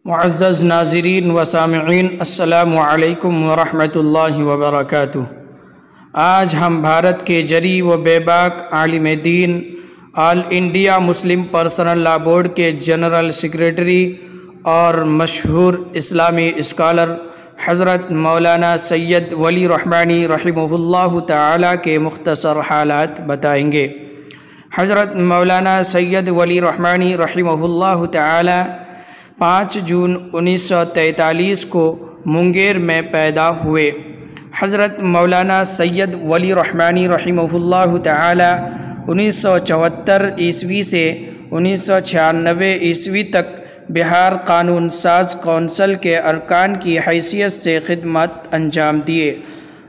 معزز ناظرین و سامعین، السلام علیکم ورحمۃ اللہ وبرکاتہ۔ آج ہم بھارت کے جری و بے باک عالم دین، آل انڈیا مسلم پرسنل لا بورڈ کے جنرل سیکریٹری اور مشہور اسلامی اسکالر حضرت مولانا سید ولی رحمانی رحمہ اللہ تعالی کے مختصر حالات بتائیں گے۔ حضرت مولانا سید ولی رحمانی رحمہ اللہ تعالی 5 جون 1943 کو منگیر میں پیدا ہوئے۔ حضرت مولانا سید ولی رحمانی رحمہ اللہ تعالی 1974 عیسوی سے 1996 عیسوی تک بہار قانون ساز کونسل کے ارکان کی حیثیت سے خدمات انجام دیے۔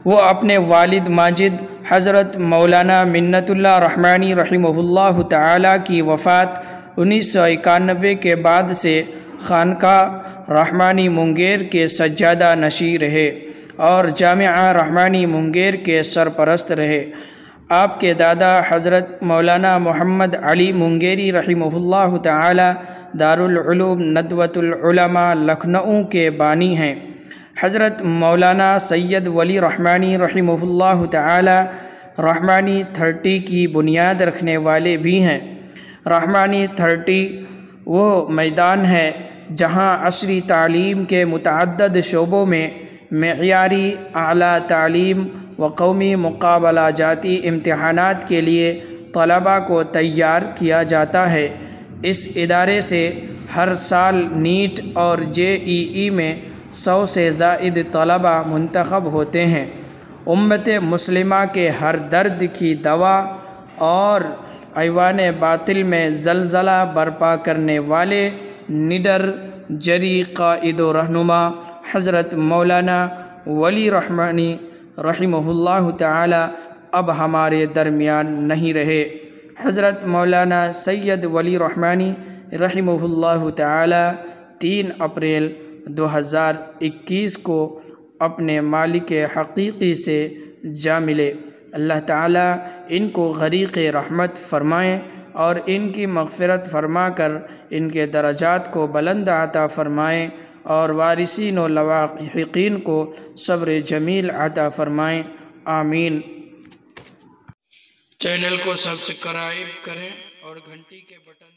وہ اپنے والد ماجد حضرت مولانا منت اللہ رحمانی رحمہ اللہ تعالی کی وفات 1991 کے بعد سے خانقاہ رحمانی منگیر کے سجادہ نشین رہے اور جامعہ رحمانی منگیر کے سرپرست رہے۔ آپ کے دادا حضرت مولانا محمد علی منگیری رحمہ اللہ تعالی دارالعلوم ندوۃ العلماء لکھنؤ کے بانی ہیں۔ حضرت مولانا سید ولی رحمانی رحمہ اللہ تعالی رحمانی 30 کی بنیاد رکھنے والے بھی ہیں۔ رحمانی 30 وہ میدان ہے جہاں عصری تعلیم کے متعدد شعبوں میں معیاری اعلیٰ تعلیم و قومی مقابلہ جاتی امتحانات کے لیے طلباء کو تیار کیا جاتا ہے۔ اس ادارے سے ہر سال نیٹ اور JEE میں 100 سے زائد طلباء منتخب ہوتے ہیں۔ امت مسلمہ کے ہر درد کی دوا اور ایوان باطل میں زلزلہ برپا کرنے والے نڈر جری قائد و رہنما حضرت مولانا ولی رحمانی رحمہ اللہ تعالی اب ہمارے درمیان نہیں رہے۔ حضرت مولانا سید ولی رحمانی رحمہ اللہ تعالی 3 اپریل 2021 کو اپنے مالک حقیقی سے جا ملے۔ اللہ تعالی ان کو غریق رحمت فرمائیں اور ان کی مغفرت فرما کر ان کے درجات کو بلند عطا فرمائیں اور وارثین و لواحقین کو صبر جمیل عطا فرمائیں، آمین۔ چینل کو سبسکرائب کریں اور گھنٹی کے بٹن